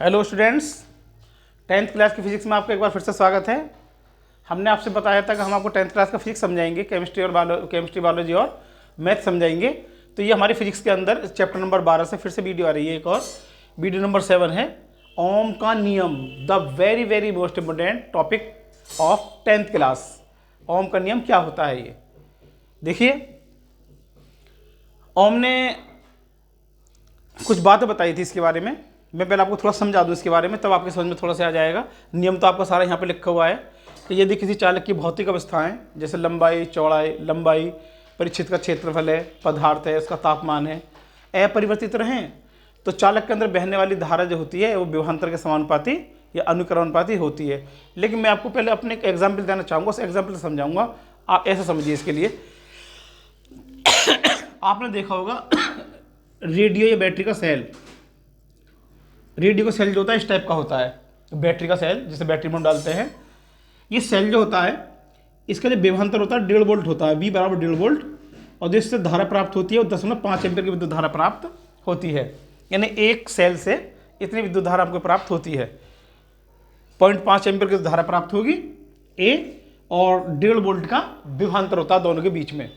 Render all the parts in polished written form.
Hello students, 10th class की physics में आपका एक बार फिर से स्वागत है। हमने आपसे बताया था कि हम आपको 10th क्लास का फिजिक्स समझाएंगे, केमिस्ट्री बायोलॉजी और मैथ समझाएंगे। तो ये हमारी फिजिक्स के अंदर चैप्टर नंबर 12 से फिर से वीडियो आ रही है। एक और वीडियो नंबर 7 है ओम का नियम, the very very most important topic of 10th class. Ohm का नियम क्या होता है ये देखिए। ओम ने कुछ बातें बताई थी इसके बारे में। मैं पहले आपको थोड़ा समझा दूं इसके बारे में, तब आपके समझ में थोड़ा सा आ जाएगा। नियम तो आपका सारा यहाँ पे लिखा हुआ है कि यदि किसी चालक की भौतिक अवस्थाएं जैसे लंबाई, चौड़ाई, लंबाई, परिच्छेद का क्षेत्रफल है, पदार्थ है, उसका तापमान है, अपरिवर्तित रहें, तो चालक के अंदर बहने वाली धारा जो होती है वो विभवांतर के समानुपाती या अनुक्रमानुपाती होती है। लेकिन मैं आपको पहले अपने एक एग्जाम्पल देना चाहूँगा, उस एग्जाम्पल से समझाऊंगा। आप ऐसे समझिए। इसके लिए आपने देखा होगा रेडियो या बैटरी का सेल। रेडियो का सेल जो होता है इस टाइप का होता है, बैटरी का सेल जिसे बैटरी में डालते हैं। ये सेल जो होता है इसका जो विभवांतर होता है 1.5 वोल्ट होता है, V बराबर 1.5 वोल्ट, और जिससे धारा प्राप्त होती है वो 10.5 एम्पीयर की विद्युत धारा प्राप्त होती है। यानी एक सेल से इतनी विद्युत धारा आपको प्राप्त होती है। 0.5 एम्पीयर की धारा प्राप्त होगी A, और 1.5 वोल्ट का विभवांतर होता है दोनों के बीच में।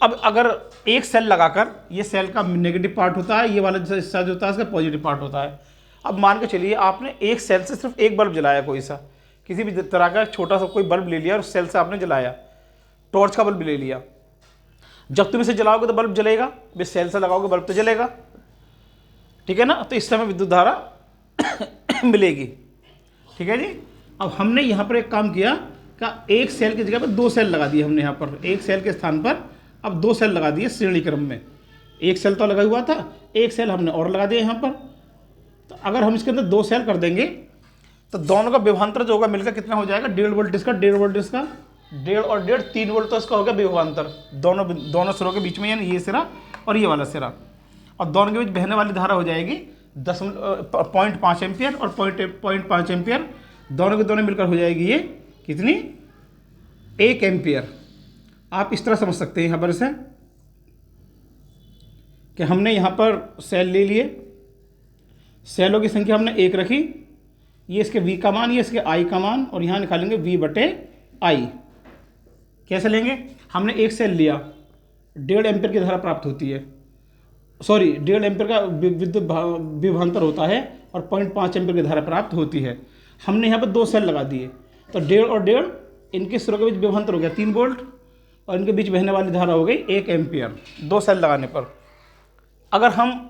अब अगर एक सेल लगाकर, ये सेल का नेगेटिव पार्ट होता है, ये वाला हिस्सा जो होता है इसका पॉजिटिव पार्ट होता है। अब मान के चलिए आपने एक सेल से सिर्फ एक बल्ब जलाया, कोई सा किसी भी तरह का छोटा सा कोई बल्ब ले लिया और उस सेल से आपने जलाया, टॉर्च का बल्ब ले लिया। जब तुम इसे जलाओगे तो बल्ब जलेगा, सेल से लगाओगे बल्ब तो जलेगा, ठीक है ना। तो इस समय विद्युत धारा मिलेगी, ठीक है जी। अब हमने यहाँ पर एक काम किया का एक सेल की जगह पर 2 सेल लगा दिए हमने। यहाँ पर एक सेल के स्थान पर अब 2 सेल लगा दिए श्रेणी क्रम में। एक सेल तो लगा हुआ था, एक सेल हमने और लगा दिया यहाँ पर। तो अगर हम इसके अंदर 2 सेल कर देंगे तो दोनों का विभवांतर जो होगा मिलकर कितना हो जाएगा, 1.5 वोल्ट इसका, 1.5 वोल्ट इसका, 1.5 और 1.5 3 वोल्ट तो इसका हो गया विभवांतर दोनों सिरों के बीच में, यानी ये सिरा और ये वाला सिरा। और दोनों के बीच बहने वाली धारा हो जाएगी 0.5 एम्पियर और 0.5 एम्पियर, दोनों के दोनों मिलकर हो जाएगी ये कितनी, 1 एम्पियर। आप इस तरह समझ सकते हैं यहाँ पर से कि हमने यहाँ पर सेल ले लिए, सेलों की संख्या हमने 1 रखी, ये इसके V का मान, ये इसके I का मान, और यहाँ निकालेंगे V/I। कैसे लेंगे, हमने एक सेल लिया, 1.5 एम्पीयर की धारा प्राप्त होती है, सॉरी 1.5 एम्पीयर का विद्युत विभवांतर होता है और 0.5 एम्पीयर की धारा प्राप्त होती है। हमने यहाँ पर 2 सेल लगा दिए, तो 1.5 और 1.5 इनके सिरों के बीच विभवांतर हो गया 3 वोल्ट, और इनके बीच बहने वाली धारा हो गई 1 एम्पियर 2 सेल लगाने पर। अगर हम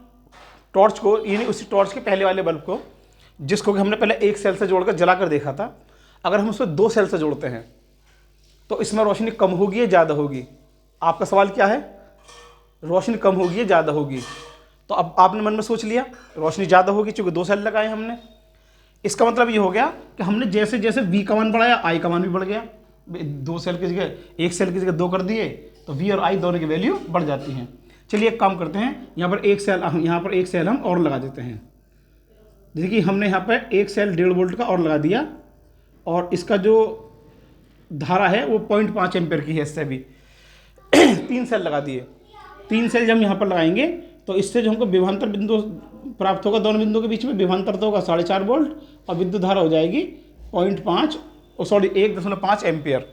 टॉर्च को, यानी उसी टॉर्च के पहले वाले बल्ब को, जिसको कि हमने पहले एक सेल से जोड़कर जला कर देखा था, अगर हम उसको 2 सेल से जोड़ते हैं तो इसमें रोशनी कम होगी या ज़्यादा होगी? आपका सवाल क्या है, रोशनी कम होगी या ज़्यादा होगी? तो अब आपने मन में सोच लिया रोशनी ज़्यादा होगी, चूँकि 2 सेल लगाए हमने। इसका मतलब ये हो गया कि हमने जैसे जैसे V का मान बढ़ाया I का मान भी बढ़ गया। 2 सेल की जगह, एक सेल की जगह 2 कर दिए तो V और I दोनों की वैल्यू बढ़ जाती हैं। चलिए एक काम करते हैं, यहाँ पर एक सेल हम और लगा देते हैं। देखिए हमने यहाँ पर एक सेल 1.5 वोल्ट का और लगा दिया, और इसका जो धारा है वो 0.5 एम्पीयर की है, इससे भी 3 सेल लगा दिए। 3 सेल जब हम यहाँ पर लगाएंगे तो इससे जो हमको विभवांतर बिंदु प्राप्त होगा, दोनों बिंदुओं के बीच में विभवांतर तो होगा 4.5 वोल्ट, और विद्युत धारा हो जाएगी 1.5 एम्पियर।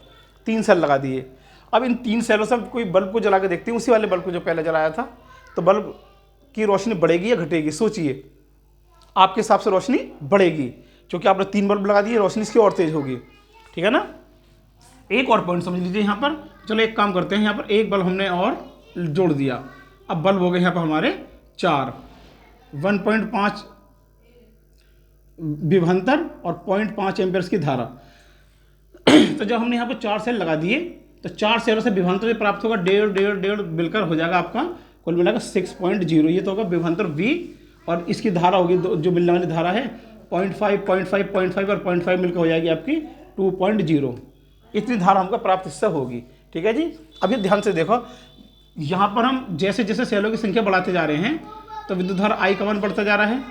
3 सेल लगा दिए। अब इन 3 सेलों से कोई बल्ब को जला के देखते हैं, उसी वाले बल्ब को जो पहले जलाया था, तो बल्ब की रोशनी बढ़ेगी या घटेगी? सोचिए, आपके हिसाब से रोशनी बढ़ेगी, क्योंकि आपने 3 बल्ब लगा दिए, रोशनी इसकी और तेज होगी, ठीक है ना। एक और पॉइंट समझ लीजिए यहाँ पर। चलो एक काम करते हैं, यहाँ पर एक बल्ब हमने और जोड़ दिया, अब बल्ब हो गए यहाँ पर हमारे 4, 1.5 विभवांतर और 0.5 एम्पियर्स की धारा। तो जब हमने यहाँ पर 4 सेल लगा दिए तो 4 सेलों से विभवांतर प्राप्त होगा 1.5 मिलकर हो जाएगा आपका कुल मिलाकर 6.0। ये तो होगा विभवांतर V, और इसकी धारा होगी जो मिलने वाली धारा है 0.5, 0.5, 0.5 और 0.5 मिलकर हो जाएगी आपकी 2.0। इतनी धारा हमको प्राप्त इससे होगी, ठीक है जी। अभी ध्यान से देखो, यहाँ पर हम जैसे जैसे सेलों की संख्या बढ़ाते जा रहे हैं तो विद्युत धारा I का मान बढ़ता जा रहा है।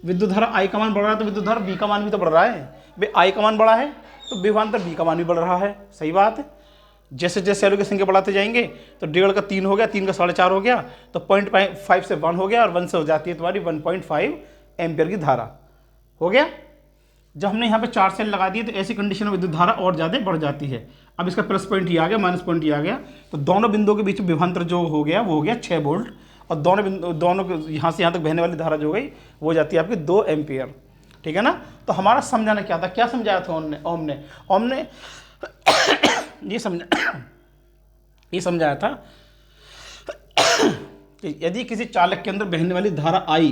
विद्युत धारा I का मान बढ़ रहा है तो विद्युत धारा V का मान भी तो बढ़ रहा है। भाई I का मान बढ़ा है तो विभवांतर V का मान भी बढ़ रहा है, सही बात है। जैसे जैसे सेलों की संख्या बढ़ाते जाएंगे तो 1.5 का 3 हो गया, 3 का 4.5 हो गया, तो 0.5 से 1 हो गया, और 1 से हो जाती है तुम्हारी 1.5 एम्पियर की धारा। हो गया। जब हमने यहाँ पे 4 सेल लगा दिए तो ऐसी कंडीशन में विद्युत धारा और ज़्यादा बढ़ जाती है। अब इसका प्लस पॉइंट ये आ गया, माइनस पॉइंट ये आ गया, तो दोनों बिंदुओं के बीच में विभवांतर जो हो गया वो हो गया 6 वोल्ट, और दोनों यहाँ से यहाँ तक बहने वाली धारा जो हो गई वो हो जाती है आपकी 2 एम्पियर। ठीक है ना। तो हमारा समझाना क्या था, क्या समझाया था ओम ने ये समझाया था कि यदि किसी चालक के अंदर बहने वाली धारा I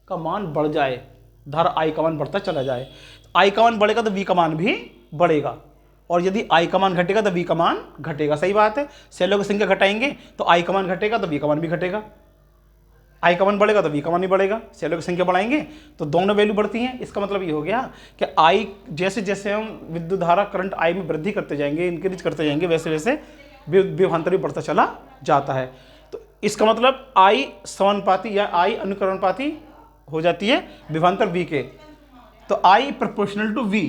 का मान बढ़ जाए, धारा I का मान बढ़ता चला जाए, I का मान बढ़ेगा तो V का मान भी बढ़ेगा, और यदि I का मान घटेगा तो V का मान घटेगा। सही बात है। सेलों की संख्या घटाएंगे तो I का मान घटेगा तो V का मान भी घटेगा, I का मान बढ़ेगा तो V का मान भी बढ़ेगा। सेलों की संख्या बढ़ाएंगे तो दोनों वैल्यू बढ़ती हैं। इसका मतलब ये हो गया कि I जैसे जैसे हम विद्युत धारा करंट I में वृद्धि करते जाएंगे, इंक्रीज करते जाएंगे, वैसे वैसे विभवांतर भी बढ़ता चला जाता है। तो इसका मतलब I समानुपाती या I अनुकरणपाती हो जाती है विभवांतर V के। तो I प्रोपोर्शनल टू V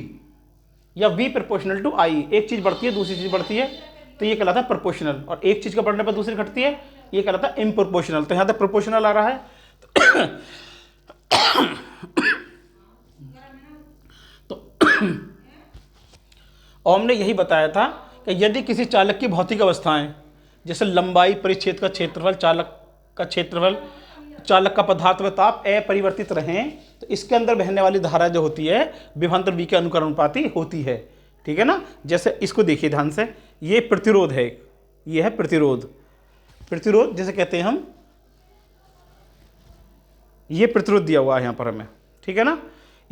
या V प्रोपोर्शनल टू I, एक चीज़ बढ़ती है दूसरी चीज़ बढ़ती है तो ये कहलाता है प्रोपोर्शनल, और एक चीज़ का बढ़ने पर दूसरी घटती है ये कहलाता है इम्प्रोपोर्शनल। तो यहाँ तक प्रोपोर्शनल आ रहा है। तो ओम ने यही बताया था कि यदि किसी चालक की भौतिक अवस्थाएं जैसे लंबाई, परिच्छेद का क्षेत्रफल, चालक का क्षेत्रफल, चालक का पदार्थ व ताप अपरिवर्तित रहें तो इसके अंदर बहने वाली धारा जो होती है विभवांतर V के अनुकरणपाती होती है। ठीक है ना। जैसे इसको देखिए ध्यान से, ये प्रतिरोध है, ये है प्रतिरोध। प्रतिरोध जैसे कहते हैं हम, ये प्रतिरोध दिया हुआ है यहाँ पर हमें। ठीक है ना।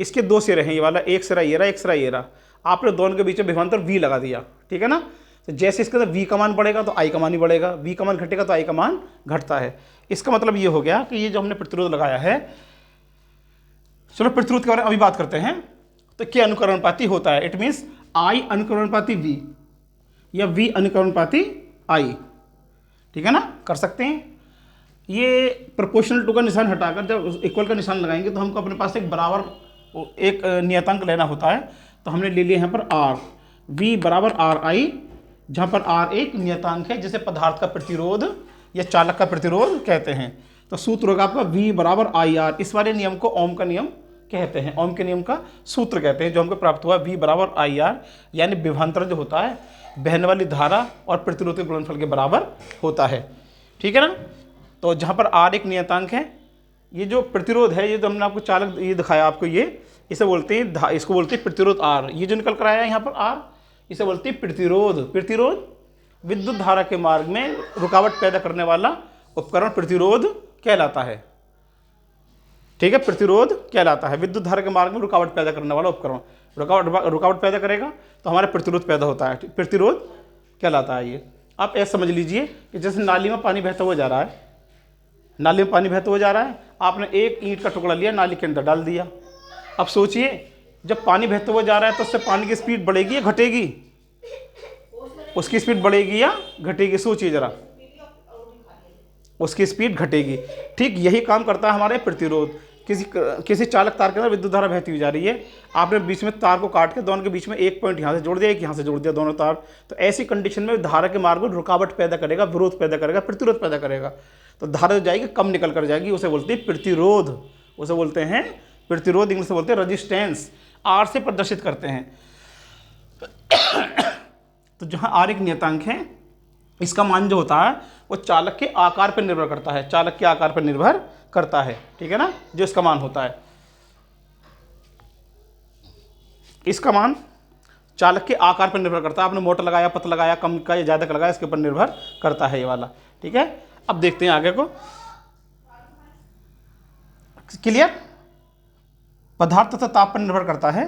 इसके 2 सिरे हैं, ये वाला एक सिरा ये रहा, एक सिरा ये रहा। आपने दोनों के बीच में विभवांतर V लगा दिया। ठीक है ना। तो जैसे इसके अंदर V का मान बढ़ेगा तो I का मान ही बढ़ेगा, V का मान घटेगा तो I का मान घटता है। इसका मतलब ये हो गया कि ये जो हमने प्रतिरोध लगाया है, चलो प्रतिरोध के बारे में अभी बात करते हैं। तो क्या अनुकरणपाती होता है, इट मीन्स I अनुकरणपाती V या V अनुकरणपाती I। ठीक है ना, कर सकते हैं। ये प्रोपोर्शनल टू का निशान हटाकर जब इक्वल का निशान लगाएंगे तो हमको अपने पास एक बराबर एक नियतांक लेना होता है। तो हमने ले लिया यहाँ पर R, V बराबर RI, जहाँ पर R एक नियतांक है जिसे पदार्थ का प्रतिरोध या चालक का प्रतिरोध कहते हैं। तो सूत्र होगा आपका V बराबर IR। इस वाले नियम को ओम का नियम कहते हैं, ओम के नियम का सूत्र कहते हैं जो हमको प्राप्त हुआ V बराबर IR, यानी विभवांतर जो होता है बहने वाली धारा और प्रतिरोध के गुणनफल के बराबर होता है। ठीक है ना। तो जहाँ पर R एक नियतांक है, ये जो प्रतिरोध है, ये तो हमने आपको चालक ये दिखाया आपको, ये इसे बोलते हैं, इसको बोलते हैं प्रतिरोध R। ये जो निकल कर आया है यहाँ पर R, इसे बोलते हैं प्रतिरोध। प्रतिरोध विद्युत धारा के मार्ग में रुकावट पैदा करने वाला उपकरण प्रतिरोध कहलाता है। ठीक है, प्रतिरोध कहलाता है विद्युत धारा के मार्ग में रुकावट पैदा करने वाला उपकरण। रुकावट पैदा करेगा तो हमारे प्रतिरोध पैदा होता है, प्रतिरोध कहलाता है ये। आप ऐसा समझ लीजिए कि जैसे नाली में पानी बहता हुआ जा रहा है, नाली में पानी बहता हुआ जा रहा है, आपने एक ईंट का टुकड़ा लिया, नाली के अंदर डाल दिया। अब सोचिए जब पानी बहता हुआ जा रहा है तो उससे पानी की स्पीड बढ़ेगी या घटेगी? उसकी स्पीड बढ़ेगी या घटेगी? सोचिए जरा, उसकी स्पीड घटेगी। ठीक यही काम करता है हमारे प्रतिरोध। किसी चालक तार के अंदर विद्युत धारा बहती हुई जा रही है, आपने बीच में तार को काट के दोनों के बीच में एक पॉइंट यहाँ से जोड़ दिया, एक यहाँ से जोड़ दिया, दोनों तार। तो ऐसी कंडीशन में धारा के मार्ग में रुकावट पैदा करेगा, विरोध पैदा करेगा, प्रतिरोध पैदा करेगा। तो धारा जो जाएगी कम निकल कर जाएगी, उसे बोलते हैं प्रतिरोध, उसे बोलते हैं प्रतिरोध, इंग्लिश में बोलते हैं रजिस्टेंस। R से प्रदर्शित करते हैं। तो जहाँ R एक नियतांक है, इसका मान जो होता है वो चालक के आकार पर निर्भर करता है, चालक के आकार पर निर्भर करता है। ठीक है ना, जो इसका मान होता है, इसका मान चालक के आकार पर निर्भर करता है। आपने मोटर लगाया, पतला लगाया, कम का या ज़्यादा का लगाया, इसके ऊपर निर्भर करता है ये वाला। ठीक है, अब देखते हैं आगे को। क्लियर? पदार्थ तथा ताप पर निर्भर करता है।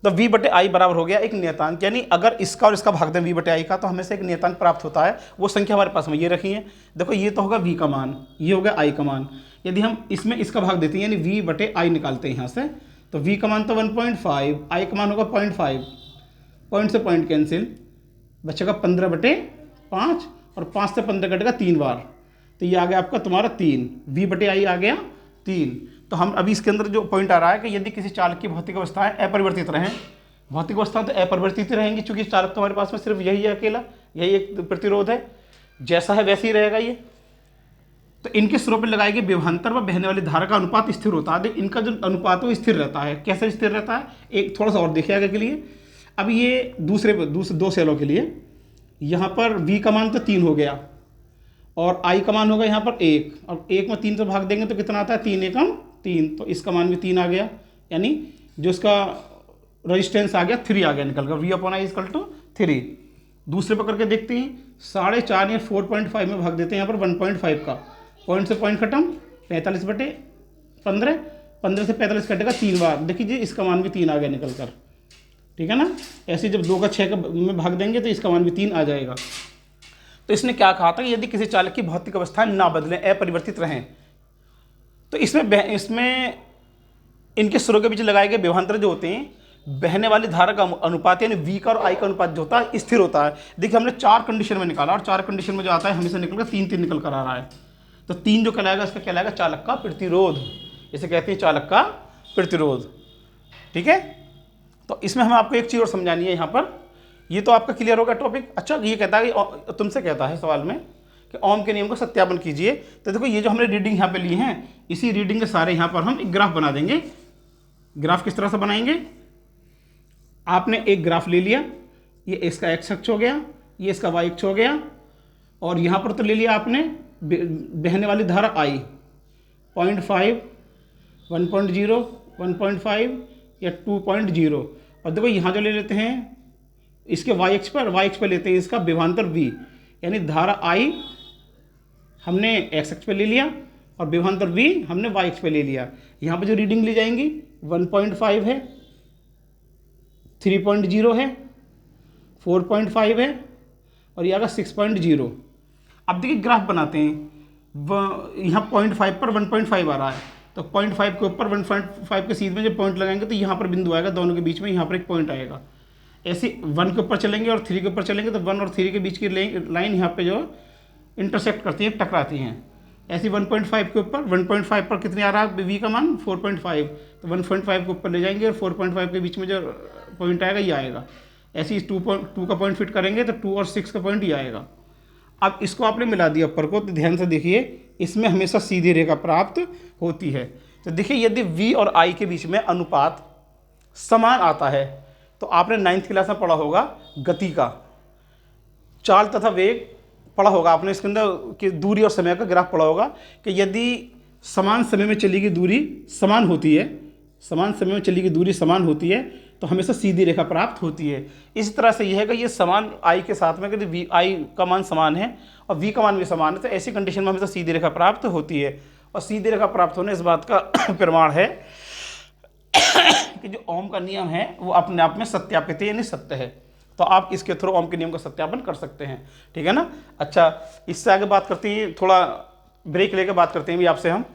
तो V बटे I बराबर हो गया एक नियतांक, यानी अगर इसका और इसका भाग दें V बटे I का तो हमें से एक नियतांक प्राप्त होता है। वो संख्या हमारे पास में ये रखी है, देखो ये तो होगा V का मान, ये होगा I का मान। यदि हम इसमें इसका भाग देते हैं यानी V बटे I निकालते हैं यहाँ से, तो V का मान तो 1.5, I का मान होगा 0.5, पॉइंट से पॉइंट कैंसिल, बचेगा 15/5 और 5 से 15 कटेगा 3 बार, तो ये आ गया आपका तुम्हारा 3, V बटे I आ गया 3। तो हम अभी इसके अंदर जो पॉइंट आ रहा है कि यदि किसी चालक की भौतिक अवस्थाएं अपरिवर्तित रहें, भौतिक अवस्थाएं तो अपरिवर्तित ही रहेंगी चूंकि चालक तो हमारे पास में सिर्फ यही है, अकेला यही एक प्रतिरोध है, जैसा है वैसे ही रहेगा ये। तो इनके सिरों पर लगाई गई विभवांतर व बहने वाली धारा का अनुपात स्थिर होता है। देख इनका जो अनुपात है वो स्थिर रहता है। कैसे स्थिर रहता है, एक थोड़ा सा और देखिए आगे के लिए। अब ये दूसरे दो सेलों के लिए, यहाँ पर V का मान तो 3 हो गया और I का मान होगा यहाँ पर 1, और 1 में 3 से भाग देंगे तो कितना आता है, 3 एकम 3, तो इसका मान भी 3 आ गया, यानी जो इसका रेजिस्टेंस आ गया 3 आ गया निकल कर, V/I = 3। दूसरे पर करके देखते हैं, 4.5 या 4.5 में भाग देते हैं यहाँ पर 1.5 का, पॉइंट से पॉइंट खत्म, 45/15, 15 से 45 कटेगा 3 बार, देखिए इसका मान भी 3 आ गया निकल कर, ठीक है ना। ऐसे जब 2 का 6 में भाग देंगे तो इसका मान भी 3 आ जाएगा। तो इसने क्या कहा था कि यदि किसी चालक की भौतिक अवस्थाएं ना बदलें, अपरिवर्तित रहें, तो इसमें इनके सिरों के बीच लगाए गए विभवांतर जो होते हैं, बहने वाली धारा का अनुपात यानी V का और I का अनुपात जो होता है स्थिर होता है। देखिए हमने 4 कंडीशन में निकाला और 4 कंडीशन में जो आता है हमेशा निकल कर 3 निकल कर आ रहा है। तो 3 जो कहलाएगा इसका कहलाएगा चालक का प्रतिरोध, इसे कहते हैं चालक का प्रतिरोध, ठीक है। तो इसमें हमें आपको एक चीज़ और समझानी है यहाँ पर, ये तो आपका क्लियर होगा टॉपिक। अच्छा, ये कहता है कि तुमसे कहता है सवाल में कि ओम के नियम का सत्यापन कीजिए। तो देखो ये जो हमने रीडिंग यहाँ पे ली है, इसी रीडिंग के सारे यहाँ पर हम एक ग्राफ बना देंगे। ग्राफ किस तरह से बनाएंगे, आपने एक ग्राफ ले लिया, ये इसका एक्स अक्ष हो गया, ये इसका वाई अक्ष हो गया, और यहाँ पर तो ले लिया आपने बहने वाली धारा I 0.5, 1.0, 1.5 या 2.0, और देखो यहाँ जो ले लेते हैं इसके वाई अक्ष पर लेते हैं इसका विभवांतर V, यानी धारा I हमने एक्स अक्ष पे ले लिया और विभवांतर V हमने वाई अक्ष पे ले लिया। यहाँ पे जो रीडिंग ली जाएंगी 1.5 है, 3.0 है, 4.5 है और ये आगा 6.0। अब देखिए ग्राफ बनाते हैं, यहाँ 0.5 पर 1.5 आ रहा है, तो 0.5 के ऊपर 1.5 के सीध में जब पॉइंट लगाएंगे तो यहाँ पर बिंदु आएगा, दोनों के बीच में यहाँ पर एक पॉइंट आएगा। ऐसे 1 के ऊपर चलेंगे और 3 के ऊपर चलेंगे तो 1 और 3 के बीच की लाइन यहाँ पे जो इंटरसेक्ट करती है, टकराती हैं। ऐसे 1.5 के ऊपर 1.5 पर कितने आ रहा है V का मान 4.5, तो 1.5 के ऊपर ले जाएंगे और 4.5 के बीच में जो पॉइंट आएगा ये आएगा। ऐसे 2 का पॉइंट फिट करेंगे तो 2 और 6 का पॉइंट ये आएगा। अब इसको आपने मिला दिया ऊपर को, तो ध्यान से देखिए इसमें हमेशा सीधी रेखा प्राप्त होती है। तो देखिए यदि V और I के बीच में अनुपात समान आता है तो आपने 9th क्लास में पढ़ा होगा गति का, चाल तथा वेग पढ़ा होगा आपने, इसके अंदर कि दूरी और समय का ग्राफ पढ़ा होगा कि यदि समान समय में चली गई दूरी समान होती है, समान समय में चली गई दूरी समान होती है तो हमेशा सीधी रेखा प्राप्त होती है। इस तरह से यह है कि ये समान I के साथ में यदि I का मान समान है और V का मान भी समान है तो ऐसी कंडीशन में हमेशा सीधी रेखा प्राप्त होती है। और सीधी रेखा प्राप्त होने इस बात का प्रमाण है कि जो ओम का नियम है वो अपने आप में सत्यापित है, यानी सत्य है। तो आप इसके थ्रू ओम के नियम का सत्यापन कर सकते हैं, ठीक है ना। अच्छा, इससे आगे बात करते हैं, थोड़ा ब्रेक लेकर बात करते हैं भी आपसे हम।